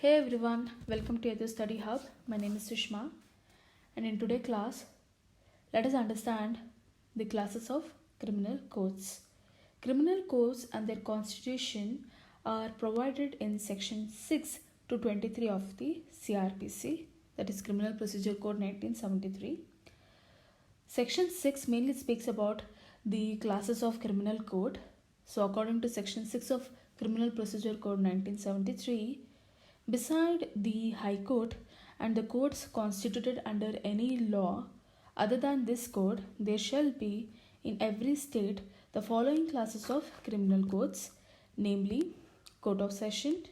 Hey everyone, welcome to Edu Study Hub. My name is Sushma, and in today's class, let us understand the classes of criminal codes. Criminal codes and their constitution are provided in section 6 to 23 of the CRPC, that is Criminal Procedure Code 1973. Section 6 mainly speaks about the classes of criminal code. So according to section 6 of Criminal Procedure Code 1973, beside the High Court and the courts constituted under any law other than this code, there shall be in every state the following classes of criminal codes, namely Court of Session,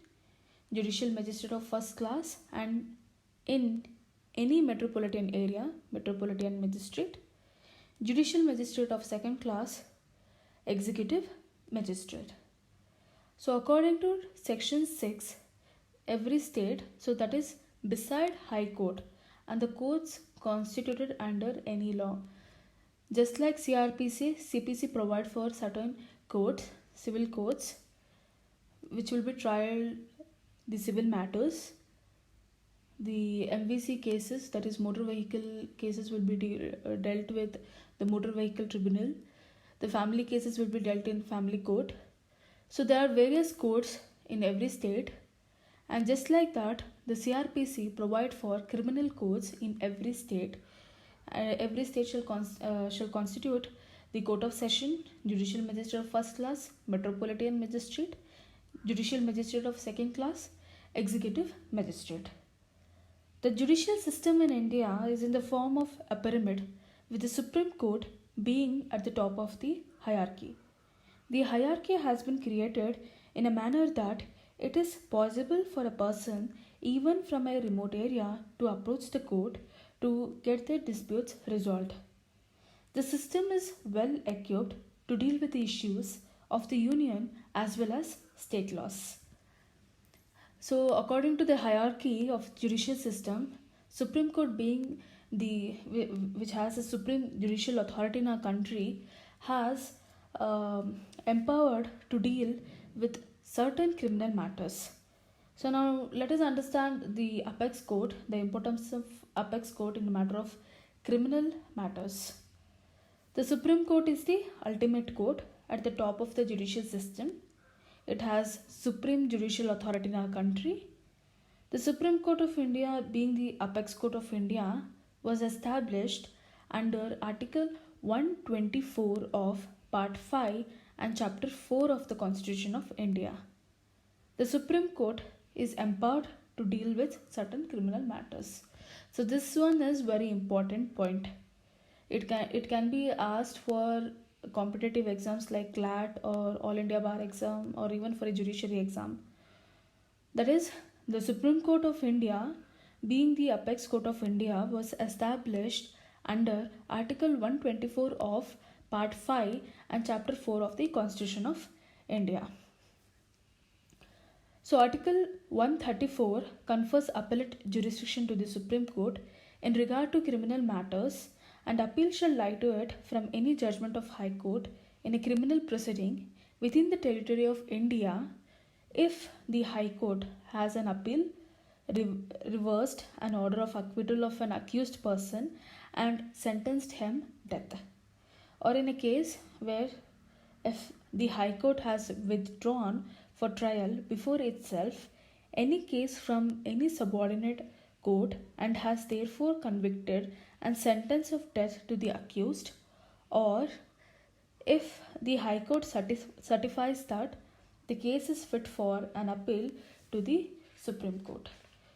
Judicial Magistrate of First Class, and in any metropolitan area, Metropolitan Magistrate, Judicial Magistrate of Second Class, Executive Magistrate. So according to section 6, every state, so that is beside High Court and the courts constituted under any law. Just like CRPC, CPC provide for certain courts, civil courts, which will be trial the civil matters. The MVC cases, that is motor vehicle cases, will be dealt with the motor vehicle tribunal. The family cases will be dealt in family court. So there are various courts in every state. And just like that, the CRPC provide for criminal codes in every state. Every state shall constitute the Court of Session, Judicial Magistrate of First Class, Metropolitan Magistrate, Judicial Magistrate of Second Class, Executive Magistrate. The judicial system in India is in the form of a pyramid, with the Supreme Court being at the top of the hierarchy. The hierarchy has been created in a manner that it is possible for a person, even from a remote area, to approach the court to get their disputes resolved. The system is well equipped to deal with the issues of the union as well as state laws. So according to the hierarchy of judicial system, Supreme Court being which has a supreme judicial authority in our country, has empowered to deal with certain criminal matters. So now let us understand the apex court, the importance of apex court in the matter of criminal matters. The Supreme Court is the ultimate court at the top of the judicial system. It has supreme judicial authority in our country. The Supreme Court of India, being the apex court of India, was established under Article 124 of Part 5 and Chapter 4 of the Constitution of India. The Supreme Court is empowered to deal with certain criminal matters. So this one is very important point. It can be asked for competitive exams like CLAT or All India Bar exam, or even for a judiciary exam. That is, the Supreme Court of India, being the apex court of India, was established under Article 124 of Part 5 and Chapter 4 of the Constitution of India. So Article 134 confers appellate jurisdiction to the Supreme Court in regard to criminal matters, and appeal shall lie to it from any judgment of High Court in a criminal proceeding within the territory of India, if the High Court has an appeal reversed an order of acquittal of an accused person and sentenced him death, or in a case where if the High Court has withdrawn for trial before itself any case from any subordinate court and has therefore convicted and sentence of death to the accused, or if the High Court certifies that the case is fit for an appeal to the Supreme Court.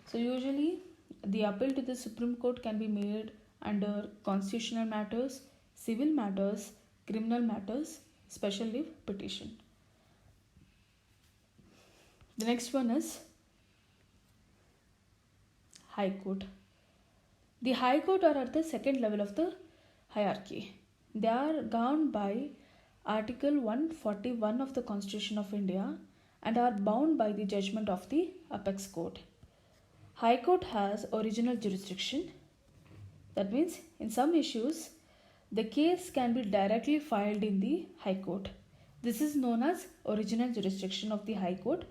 So usually the appeal to the Supreme Court can be made under constitutional matters, civil matters, criminal matters, special leave petition. The next one is High Court. The High Court are at the second level of the hierarchy. They are governed by Article 141 of the Constitution of India and are bound by the judgment of the apex court. High Court has original jurisdiction. That means in some issues, the case can be directly filed in the High Court. This is known as original jurisdiction of the High Court.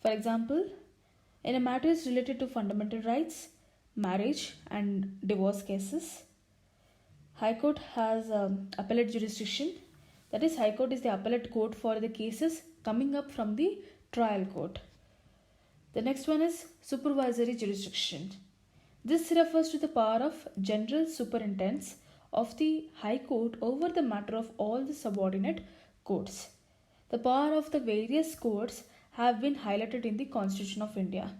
For example, in a matters related to fundamental rights, marriage and divorce cases. High Court has appellate jurisdiction. That is, High Court is the appellate court for the cases coming up from the trial court. The next one is supervisory jurisdiction. This refers to the power of general superintendents of the High Court over the matter of all the subordinate courts. The power of the various courts have been highlighted in the Constitution of India.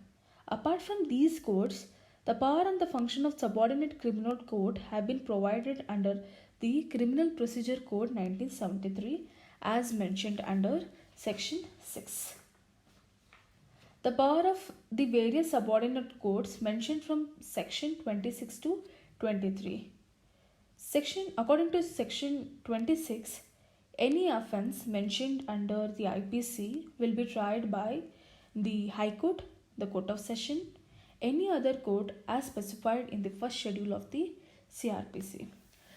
Apart from these courts, the power and the function of subordinate criminal court have been provided under the Criminal Procedure Code 1973 as mentioned under Section 6. The power of the various subordinate courts mentioned from Section 26 to 23. According to Section 26, any offence mentioned under the IPC will be tried by the High Court, the Court of Session, any other court as specified in the first schedule of the CRPC.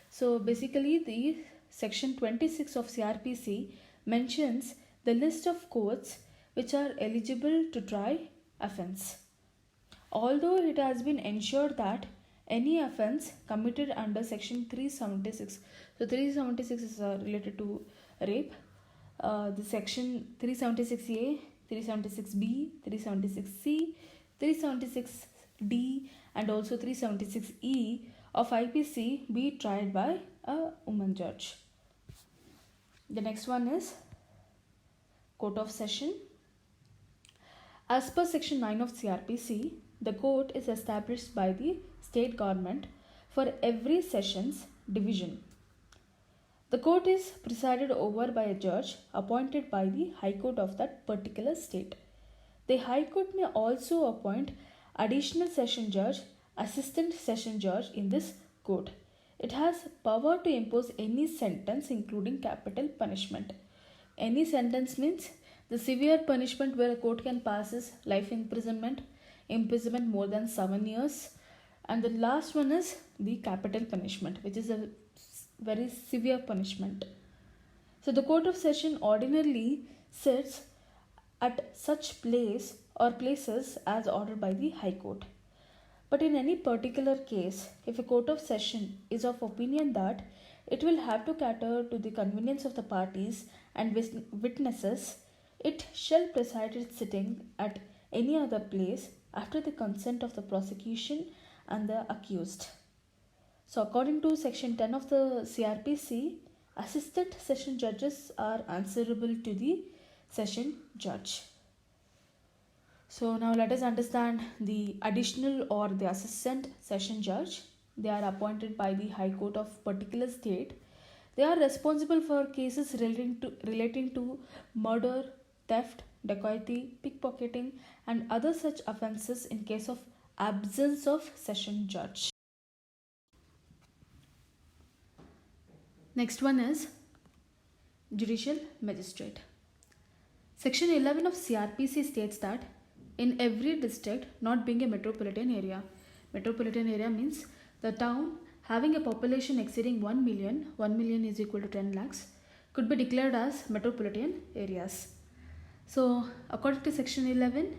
So basically the Section 26 of CRPC mentions the list of courts which are eligible to try offence. Although it has been ensured that any offence committed under Section 376, so 376 is related to rape, the Section 376A, 376B, 376C, 376D and also 376E of IPC be tried by a woman judge. The next one is Court of Session. As per Section 9 of CRPC, the court is established by the state government for every sessions division. The court is presided over by a judge appointed by the High Court of that particular state. The High Court may also appoint additional session judge, assistant session judge in this court. It has power to impose any sentence including capital punishment. Any sentence means the severe punishment where a court can pass is life imprisonment, imprisonment more than 7 years, and the last one is the capital punishment, which is a very severe punishment. So the Court of Session ordinarily sits at such place or places as ordered by the High Court. But in any particular case, if a Court of Session is of opinion that it will have to cater to the convenience of the parties and witnesses, it shall preside its sitting at any other place after the consent of the prosecution and the accused. So according to Section 10 of the CRPC, assistant session judges are answerable to the session judge. So now let us understand the additional or the assistant session judge. They are appointed by the High Court of particular state. They are responsible for cases relating to murder, theft, dacoity, pickpocketing and other such offences in case of absence of session judge. Next one is Judicial Magistrate. Section 11 of CRPC states that in every district not being a metropolitan area means the town having a population exceeding 1 million, 1 million is equal to 10 lakhs, could be declared as metropolitan areas. So according to Section 11,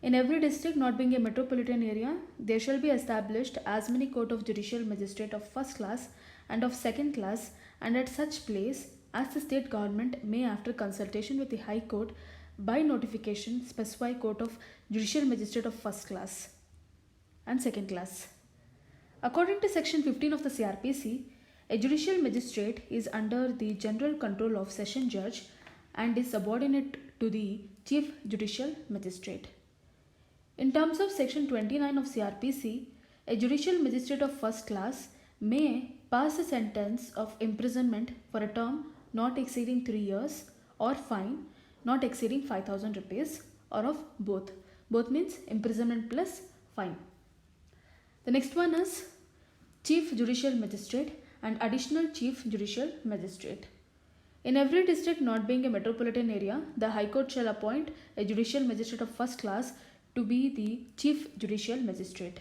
in every district not being a metropolitan area, there shall be established as many court of judicial magistrate of first class and of second class, and at such place as the state government may, after consultation with the High Court, by notification specify court of judicial magistrate of first class and second class. According to Section 15 of the CRPC, a judicial magistrate is under the general control of session judge and is subordinate to the chief judicial magistrate. In terms of Section 29 of CRPC, a judicial magistrate of first class may pass a sentence of imprisonment for a term not exceeding 3 years or fine not exceeding 5,000 rupees or of both. Both means imprisonment plus fine. The next one is Chief Judicial Magistrate and Additional Chief Judicial Magistrate. In every district not being a metropolitan area, the High Court shall appoint a judicial magistrate of first class to be the Chief Judicial Magistrate.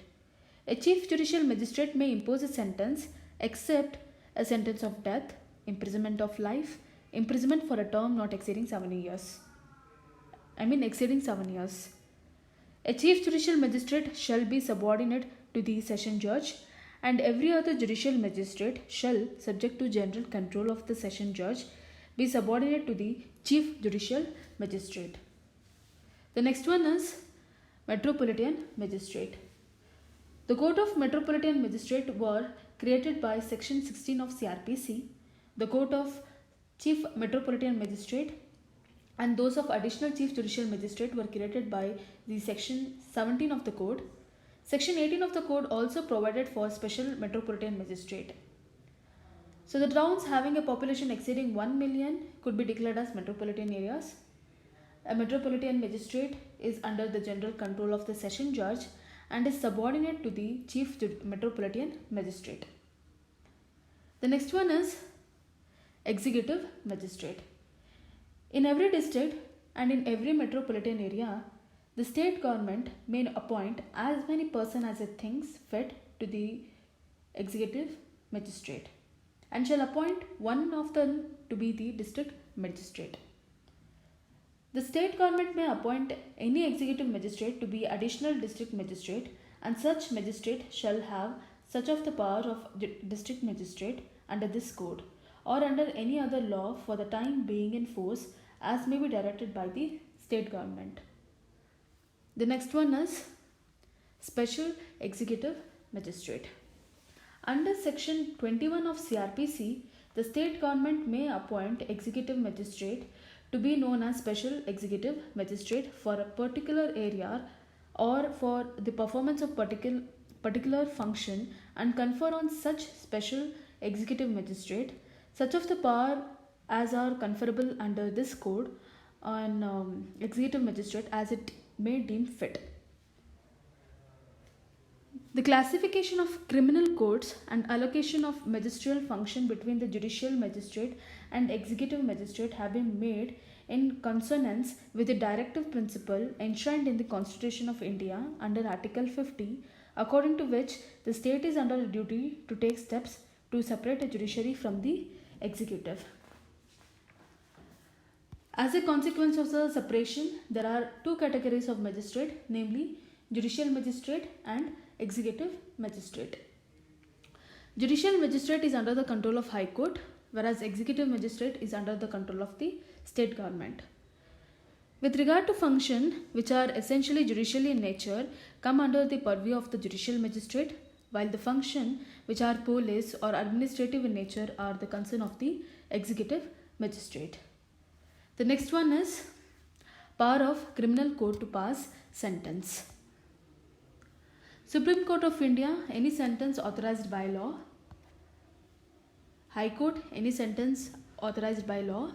A Chief Judicial Magistrate may impose a sentence except a sentence of death, imprisonment of life, imprisonment for a term not exceeding 7 years. Exceeding 7 years. A chief judicial magistrate shall be subordinate to the session judge, and every other judicial magistrate shall, subject to general control of the session judge, be subordinate to the chief judicial magistrate. The next one is Metropolitan Magistrate. The Court of Metropolitan Magistrate were created by Section 16 of CRPC. The Court of Chief Metropolitan Magistrate and those of Additional Chief Judicial Magistrate were created by the Section 17 of the Code. Section 18 of the Code also provided for Special Metropolitan Magistrate. So the towns having a population exceeding 1 million could be declared as metropolitan areas. A metropolitan magistrate is under the general control of the session judge and is subordinate to the chief metropolitan magistrate. The next one is executive magistrate. In every district and in every metropolitan area, the state government may appoint as many persons as it thinks fit to the executive magistrate and shall appoint one of them to be the district magistrate. The state government may appoint any executive magistrate to be additional district magistrate, and such magistrate shall have such of the power of district magistrate under this code or under any other law for the time being in force as may be directed by the state government. The next one is Special Executive Magistrate. Under Section 21 of CRPC, the state government may appoint executive magistrate to be known as Special Executive Magistrate for a particular area or for the performance of particular function and confer on such Special Executive Magistrate such of the power as are conferable under this code on executive magistrate as it may deem fit. The classification of criminal courts and allocation of magisterial function between the judicial magistrate and executive magistrate have been made in consonance with the directive principle enshrined in the Constitution of India under Article 50, according to which the state is under a duty to take steps to separate a judiciary from the executive. As a consequence of the separation, there are two categories of magistrate, namely judicial magistrate and executive magistrate. Judicial magistrate is under the control of High Court, whereas executive magistrate is under the control of the state government. With regard to function, which are essentially judicial in nature, come under the purview of the judicial magistrate, while the function, which are police or administrative in nature, are the concern of the executive magistrate. The next one is power of criminal court to pass sentence. Supreme Court of India, any sentence authorized by law. High Court, any sentence authorized by law.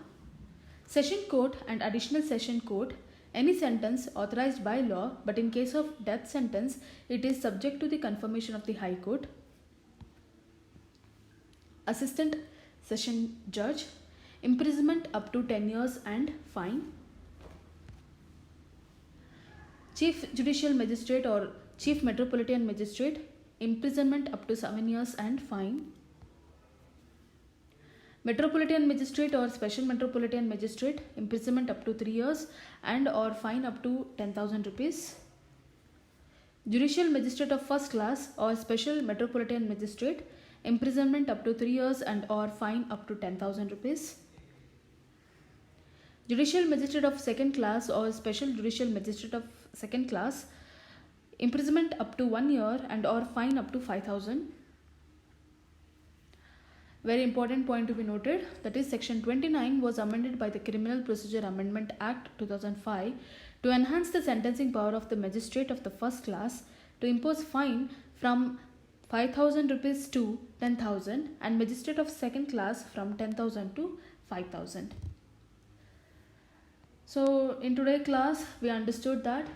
Session Court and Additional Session Court, any sentence authorized by law, but in case of death sentence, it is subject to the confirmation of the High Court. Assistant Session Judge, imprisonment up to 10 years and fine. Chief Judicial Magistrate or Chief Metropolitan Magistrate, imprisonment up to 7 years and fine. Metropolitan Magistrate or Special Metropolitan Magistrate, imprisonment up to 3 years and or fine up to 10,000 rupees. Judicial Magistrate of First Class or Special Metropolitan Magistrate, imprisonment up to 3 years and or fine up to 10,000 rupees. Judicial Magistrate of Second Class or Special Judicial Magistrate of Second Class, imprisonment up to 1 year and or fine up to 5,000. Very important point to be noted, that is Section 29 was amended by the Criminal Procedure Amendment Act 2005 to enhance the sentencing power of the magistrate of the first class to impose fine from 5,000 rupees to 10,000 and magistrate of second class from 10,000 to 5,000. So in today's class we understood that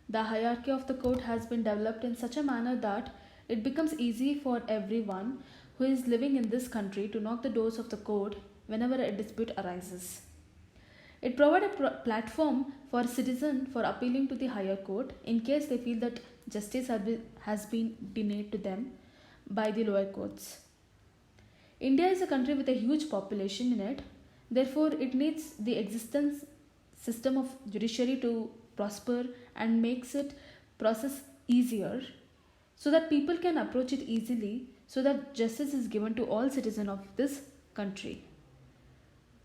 the hierarchy of the court has been developed in such a manner that it becomes easy for everyone who is living in this country to knock the doors of the court whenever a dispute arises. It provides a platform for citizens for appealing to the higher court in case they feel that justice has been denied to them by the lower courts. India is a country with a huge population in it, therefore it needs the existence system of judiciary to prosper and makes it process easier so that people can approach it easily, so that justice is given to all citizens of this country.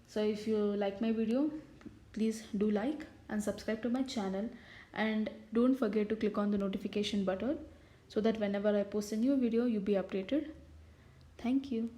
So if you like my video, please do like and subscribe to my channel, and don't forget to click on the notification button so that whenever I post a new video, you'll be updated. Thank you.